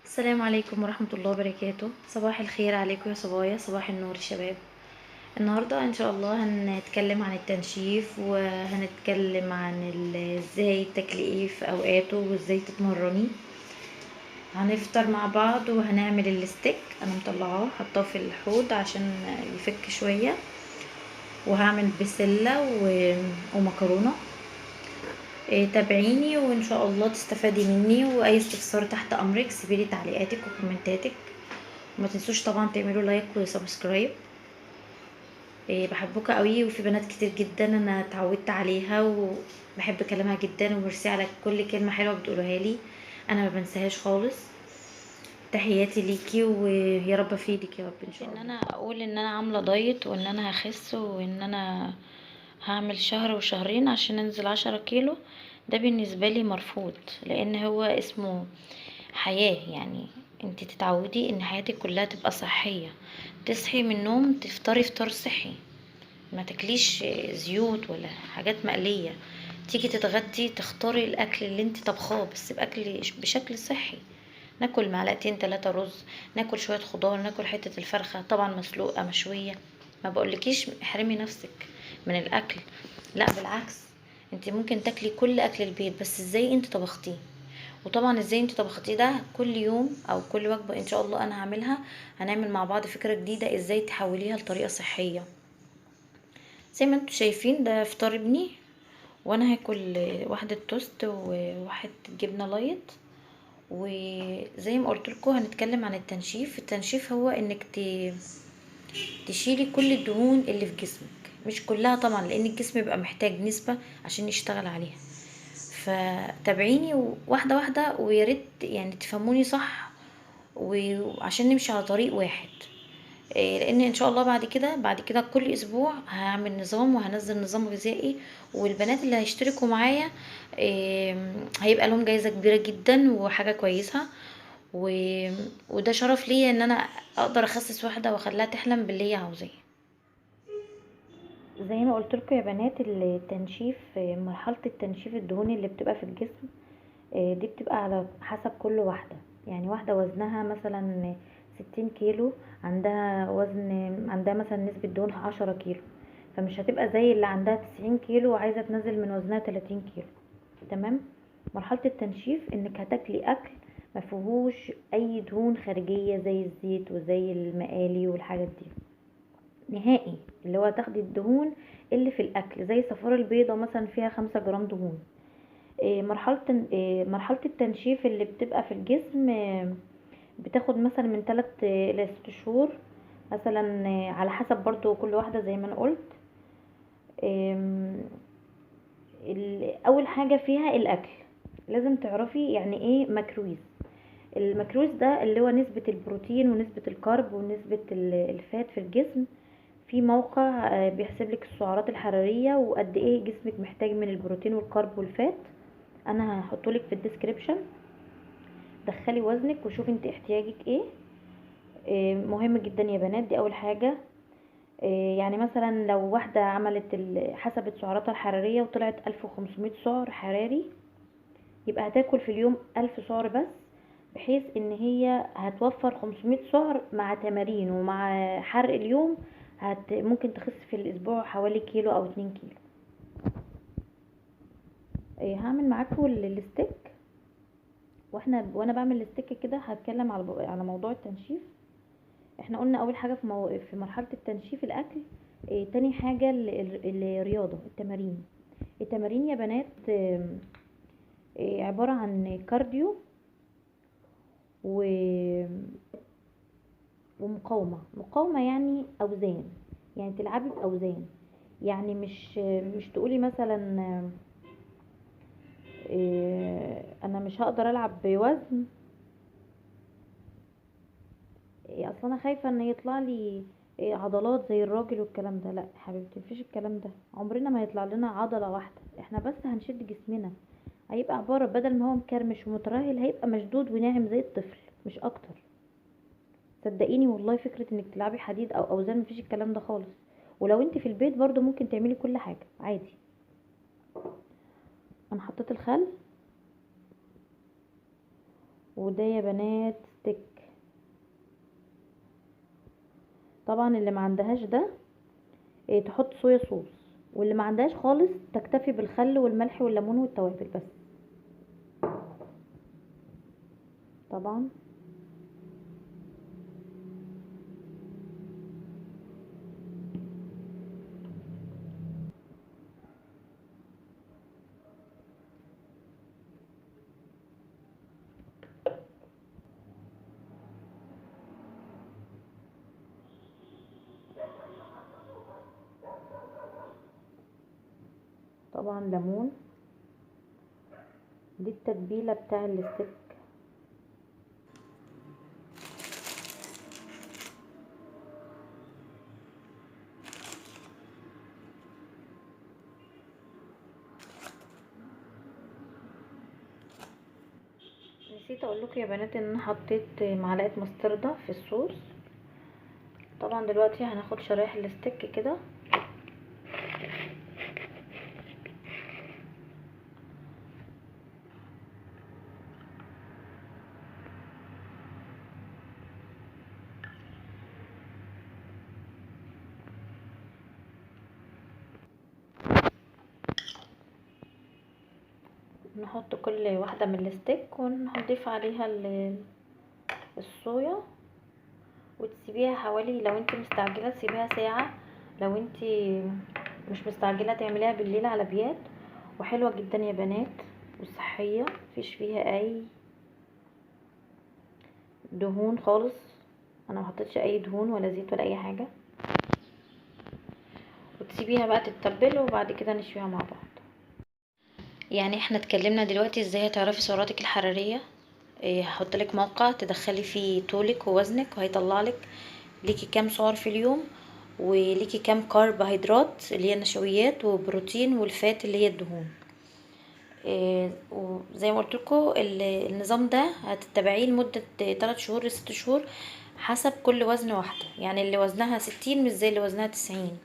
السلام عليكم ورحمة الله وبركاته. صباح الخير عليكم يا صبايا، صباح النور يا شباب. النهاردة ان شاء الله هنتكلم عن التنشيف، وهنتكلم عن ازاي تاكلي ايه في اوقاته وازاي تتمرني. هنفطر مع بعض وهنعمل الستيك. انا مطلعاه حطاه في الحوض عشان يفك شوية، وهعمل بسلة ومكرونة. تابعيني وان شاء الله تستفادي مني، واي استفسار تحت امرك سيبيلي تعليقاتك وكومنتاتك. وما تنسوش طبعا تعملوا لايك وسبسكرايب. بحبكم قوي، وفي بنات كتير جدا انا اتعودت عليها وبحب كلامها جدا، وميرسي على كل كلمه حلوه بتقولوها لي، انا ما بنساهاش خالص. تحياتي ليكي، ويا رب افيدك يا رب ان شاء الله. ان انا اقول ان انا عامله دايت وان انا هخس وان انا هعمل شهر وشهرين عشان انزل 10 كيلو، ده بالنسبه لي مرفوض، لان هو اسمه حياه. يعني انت تتعودي ان حياتك كلها تبقى صحيه، تصحي من النوم تفطري فطار صحي، ما تاكليش زيوت ولا حاجات مقليه. تيجي تتغدي تختاري الاكل اللي انت طبخاه بس بشكل صحي. ناكل معلقتين 3 رز، ناكل شويه خضار، ناكل حته الفرخه طبعا مسلوقه مشويه. ما بقولكيش احرمي نفسك من الاكل، لا بالعكس، انت ممكن تاكلي كل اكل البيت بس ازاي انت طبختيه. وطبعا ازاي انت طبختيه ده كل يوم او كل وجبه ان شاء الله انا هعملها. هنعمل مع بعض فكره جديده ازاي تحوليها لطريقه صحيه. زي ما انتوا شايفين ده فطار ابني، وانا هاكل واحده توست وواحد جبنه لايت. وزي ما قلت لكم هنتكلم عن التنشيف. التنشيف هو انك تشيلي كل الدهون اللي في جسمك، مش كلها طبعا لان الجسم بيبقى محتاج نسبة عشان يشتغل عليها. فتابعيني واحدة واحدة، ويا ريت يعني تفهموني صح، وعشان نمشي على طريق واحد. لان ان شاء الله بعد كده كل اسبوع هعمل نظام وهنزل نظام غذائي. والبنات اللي هيشتركوا معايا هيبقى لهم جايزة كبيرة جدا وحاجة كويسة. و... وده شرف ليا ان انا اقدر اخسس واحدة واخليها تحلم باللي هي عاوزاه. زي ما قلت لكم يا بنات، التنشيف مرحلة التنشيف الدهون اللي بتبقى في الجسم دي بتبقى على حسب كل واحدة. يعني واحدة وزنها مثلا 60 كيلو، عندها مثلا نسبة دهون 10 كيلو، فمش هتبقى زي اللي عندها 90 كيلو وعايزة تنزل من وزنها 30 كيلو. تمام. مرحلة التنشيف انك هتاكلي اكل مفيهوش اي دهون خارجية زي الزيت وزي المقالي والحاجات دي نهائي. اللي هو تاخدي الدهون اللي في الاكل، زي صفار البيضة مثلا فيها 5 جرام دهون. مرحلة التنشيف اللي بتبقى في الجسم بتاخد مثلا من 3 إلى 6 شهور مثلا، على حسب برضو كل واحدة زي ما انا قلت. آم، اول حاجة فيها الاكل، لازم تعرفي يعني ايه ماكرويز. الماكروز ده اللي هو نسبة البروتين ونسبة الكارب ونسبة الفات في الجسم. في موقع بيحسب لك السعرات الحرارية وقد ايه جسمك محتاج من البروتين والكارب والفات. انا هحطه لك في الديسكريبشن. دخلي وزنك وشوفي انت احتياجك ايه. مهم جدا يا بنات، دي اول حاجة. يعني مثلا لو واحدة عملت حسبت سعراتها الحرارية وطلعت 1500 سعر حراري، يبقى هتاكل في اليوم 1000 سعر بس، بحيث ان هي هتوفر 500 سعر مع تمارين ومع حرق اليوم. ممكن تخس في الاسبوع حوالي كيلو او 2 كيلو. هعمل معاكم الستيك. وانا بعمل الستيك كده هتكلم على موضوع التنشيف. احنا قلنا اول حاجة في مرحلة التنشيف الاكل. تاني حاجة الرياضة، التمارين يا بنات عبارة عن كارديو و... ومقاومة يعني اوزان. يعني تلعبي باوزان، يعني مش تقولي مثلا انا مش هقدر العب بوزن. اصلا انا خايفة ان يطلع لي عضلات زي الراجل والكلام ده. لا حبيبتي، مفيش الكلام ده، عمرنا ما يطلع لنا عضلة واحدة. احنا بس هنشد جسمنا، هيبقى عبارة بدل ما هو مكرمش ومترهل هيبقى مشدود وناعم زي الطفل، مش اكتر. صدقيني والله، فكرة انك تلعبي حديد او اوزان مفيش الكلام ده خالص. ولو انت في البيت برضو ممكن تعملي كل حاجة عادي. انا حطيت الخل، وده يا بنات طبعا اللي ما عندهاش ده تحط صويا صوص، واللي ما عندهاش خالص تكتفي بالخل والملح والليمون والتوابل بس. طبعا طبعا ليمون. دي التتبيله بتاع الستيك. نسيت اقول لكم يا بنات ان انا حطيت معلقه مستردة في الصوص. طبعا دلوقتي هناخد شرايح الستيك كده، نحط كل واحده من الستيك ونضيف عليها الصويا، وتسيبيها حوالي، لو انت مستعجله تسيبيها ساعه، لو انت مش مستعجله تعمليها بالليل على بيات. وحلوه جدا يا بنات وصحيه، مفيش فيها اي دهون خالص. انا محطتش اي دهون ولا زيت ولا اي حاجه. وتسيبيها بقى تتبل وبعد كده نشويها مع بعض. يعني احنا اتكلمنا دلوقتي ازاي هتعرفي سعراتك الحراريه. هحط لك موقع تدخلي فيه طولك ووزنك، وهيطلع لك ليكي كام سعر في اليوم، وليكي كام كربوهيدرات اللي هي النشويات، وبروتين، والفات اللي هي الدهون. وزي ما قلت لكم النظام ده هتتبعيه لمده 3 شهور ل 6 شهور حسب كل وزن واحده. يعني اللي وزنها 60 مش زي اللي وزنها 90.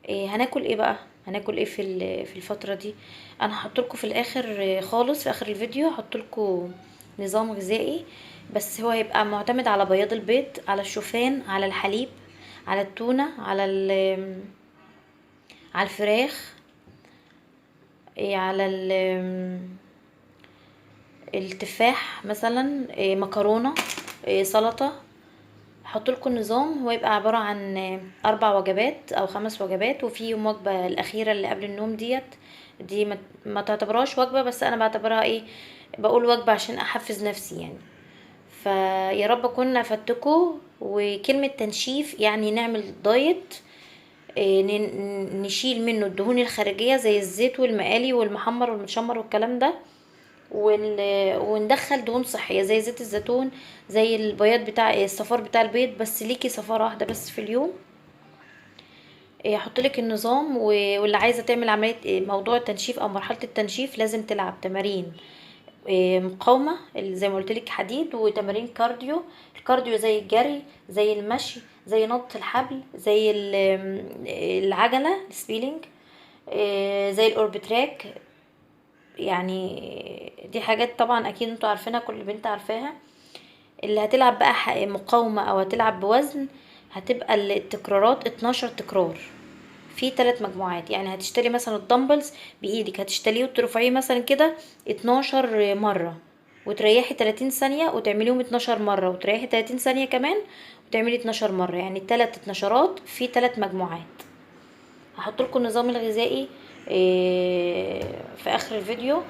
هناكل ايه بقى؟ هناكل ايه في الفتره دي؟ انا هحط لكم في الاخر خالص، في اخر الفيديو هحط لكم نظام غذائي، بس هو هيبقى معتمد على بياض البيض، على الشوفان، على الحليب، على التونه، على الفراخ، على التفاح مثلا، مكرونه، سلطه. هحط لكم النظام. هو يبقى عباره عن 4 وجبات او 5 وجبات، وفي يوم وجبه الاخيره اللي قبل النوم دي ما تعتبرهاش وجبه، بس انا بعتبرها ايه، بقول وجبه عشان احفز نفسي يعني. فيا رب اكون افدتكم. وكلمه تنشيف يعني نعمل دايت، نشيل منه الدهون الخارجيه زي الزيت والمقالي والمحمر والمتشمر والكلام ده، وندخل دهون صحيه زي زيت الزيتون، زي البياض بتاع الصفار بتاع البيض، بس ليكي صفاره واحده بس في اليوم. احط لك النظام. واللي عايزه تعمل عمليه موضوع التنشيف او مرحله التنشيف لازم تلعب تمارين مقاومه، اللي زي ما قلت لك حديد، وتمارين كارديو. الكارديو زي الجري، زي المشي، زي نط الحبل، زي العجله السبيلينج، زي الاوربتراك. يعني دي حاجات طبعا اكيد انتوا عارفينها، كل بنت عارفاها. اللي هتلعب بقى مقاومة او هتلعب بوزن، هتبقى التكرارات 12 تكرار في 3 مجموعات. يعني هتشتري مثلا الدمبلز بايدك، هتشتريه وترفعيه مثلا كده 12 مرة، وتريحي 30 ثانية وتعمليهم 12 مرة، وتريحي 30 ثانية كمان وتعملي 12 مرة. يعني 3 اتناشرات في 3 مجموعات. هحط لكم النظام الغذائي في اخر الفيديو.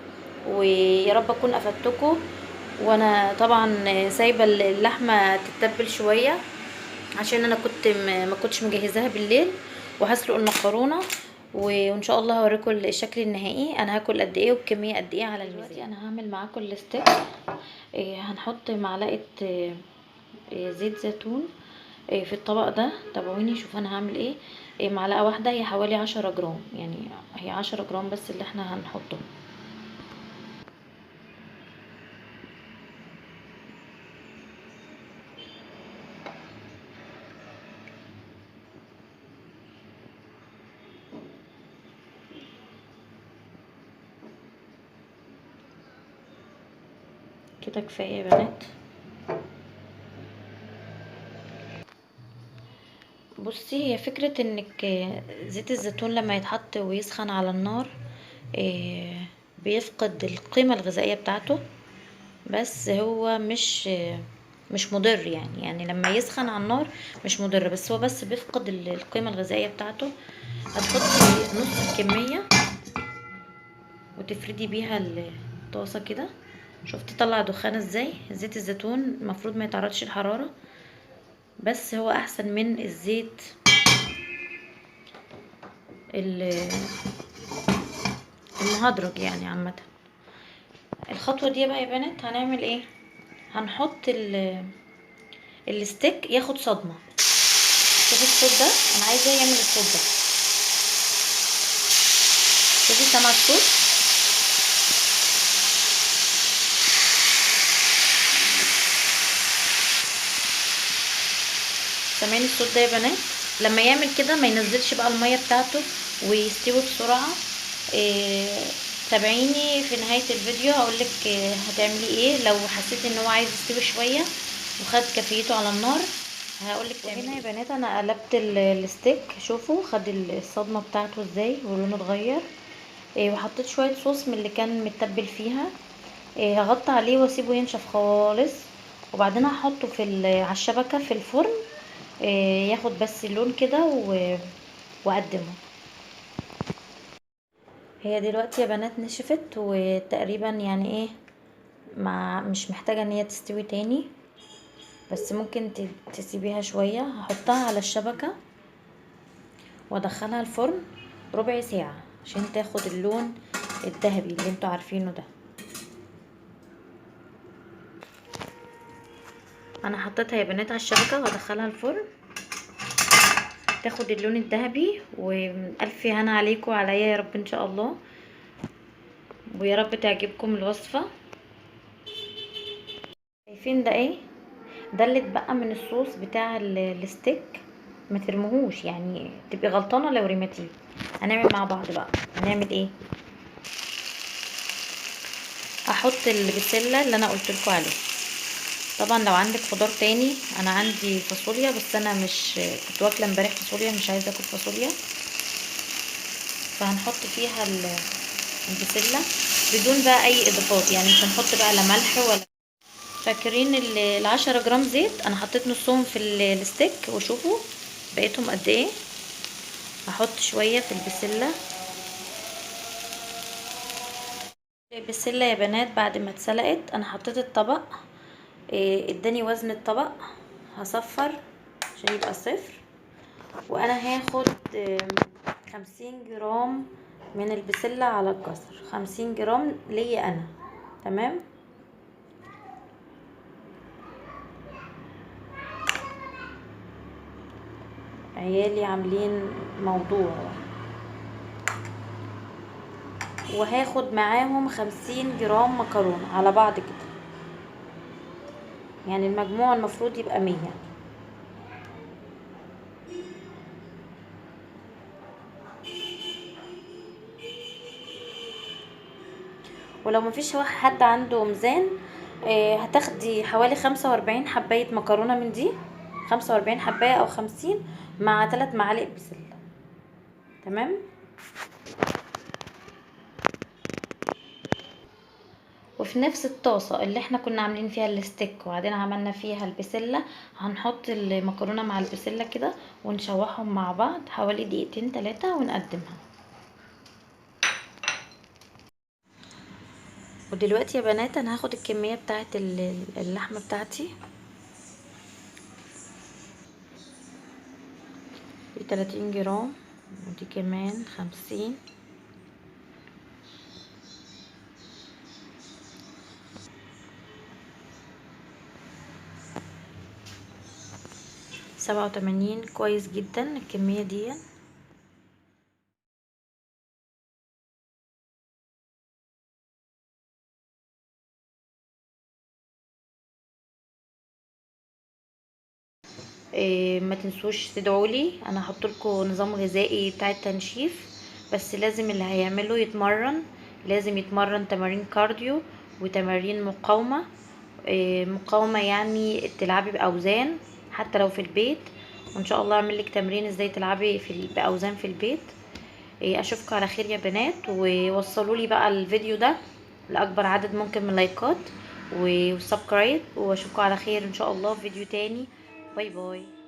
ويا رب اكون افدتكم. وانا طبعا سايبه اللحمه تتبل شويه عشان انا كنت ما كنتش مجهزاها بالليل، وهسلق المكرونه. وان شاء الله هوريكم الشكل النهائي انا هاكل قد ايه وبكميه قد ايه على دلوقتي. انا هعمل معاكم الستيك. هنحط معلقه زيت زيتون في الطبق ده. تابعوني شوف انا هعمل ايه. معلقه واحده، هي حوالي 10 جرام، يعني هي 10 جرام بس اللي احنا هنحطه. كده كفايه يا بنات. بصي، هي فكرة انك زيت الزيتون لما يتحط ويسخن على النار بيفقد القيمة الغذائية بتاعته، بس هو مش مضر يعني لما يسخن على النار مش مضر، بس هو بس بيفقد القيمة الغذائية بتاعته. هتحطي نص الكمية وتفردي بيها الطاسة كده. شفتي طلع دخان ازاي؟ زيت الزيتون المفروض ما يتعرضش للحرارة، بس هو احسن من الزيت المهدرج يعني عامة. الخطوة دي بقى يا بنات هنعمل ايه؟ هنحط الستيك ياخد صدمة. شوفي الصوت ده، انا عايزاه يعمل الصوت ده. شوفي سامعة الصوت؟ سامعين الصوت ده يا بنات؟ لما يعمل كده ما ينزلش بقى المية بتاعته ويستوي بسرعة. إيه، تابعيني في نهاية الفيديو هقولك هتعملي ايه لو حسيت ان هو عايز يستوي شوية وخد كفيته على النار. هقولك هنا يا بنات انا قلبت الستيك، شوفوا خد الصدمة بتاعته ازاي ولونه اتغير. وحطيت شوية صوص من اللي كان متبل فيها. هغطي عليه واسيبه ينشف خالص، وبعدين هحطه على الشبكة في الفرن. ياخد بس اللون كده واقدمه. هي دلوقتي يا بنات نشفت وتقريبا يعني ايه، مش محتاجة ان هي تستوي تاني، بس ممكن تسيبيها شوية. هحطها على الشبكة وادخلها الفرن ربع ساعة عشان تاخد اللون الذهبي اللي انتوا عارفينه ده. انا حطيتها يا بنات على الشبكة وادخلها الفرن تاخد اللون الذهبي. والف هنا عليكم وعليا يا رب ان شاء الله، ويا رب تعجبكم الوصفة. شايفين ده ايه؟ ده اللي اتبقى من الصوص بتاع الستيك، ما ترموهوش يعني، تبقي غلطانه لو رميتيه. هنعمل مع بعض بقى. هنعمل ايه؟ هحط البسله اللي انا قلت لكم عليه. طبعا لو عندك خضار تاني، انا عندي فاصوليا بس انا مش كنت واكله امبارح فاصوليا، مش عايزه اكل فاصوليا، فهنحط فيها البسله بدون بقى اي اضافات، يعني مش هنحط بقى لا ملح ولا. فاكرين ال10 جرام زيت انا حطيت نصهم في الستيك، وشوفوا بقيتهم قد ايه. هحط شويه في البسله. البسله يا بنات بعد ما اتسلقت انا حطيت الطبق، اداني وزن الطبق. هصفر عشان يبقى صفر. وانا هاخد 50 جرام من البسله على الجزر، 50 جرام ليا انا. تمام. عيالي عاملين موضوع. وهاخد معاهم 50 جرام مكرونه على بعض كده، يعني المجموع المفروض يبقى 100. ولو مفيش حد عنده ميزان، هتاخدي حوالي 45 حباية مكرونة من دي، 45 حباية او 50 مع 3 معالق بسلة. تمام. وفي نفس الطاسة اللي احنا كنا عاملين فيها الستيك وبعدين عملنا فيها البسلة، هنحط المكرونة مع البسلة كده ونشوحهم مع بعض حوالي دقيقتين 3 ونقدمها. ودلوقتي يا بنات انا هاخد الكمية بتاعت اللحمة بتاعتي. دي 30 جرام ودي كمان 50. سبعة وتمانين كويس جدا الكمية دي. ما تنسوش تدعولي، انا هحط لكم نظام غذائي بتاع التنشيف، بس لازم اللي هيعمله يتمرن، لازم يتمرن تمارين كارديو وتمارين مقاومة. مقاومة يعني تلعبي بأوزان حتى لو في البيت، وان شاء الله اعمل لك تمرين ازاي تلعبي باوزان في البيت. اشوفكم على خير يا بنات، ووصلوا لي بقى الفيديو ده لاكبر عدد ممكن من اللايكات وسبسكرايب، واشوفكم على خير ان شاء الله في فيديو تاني. باي باي.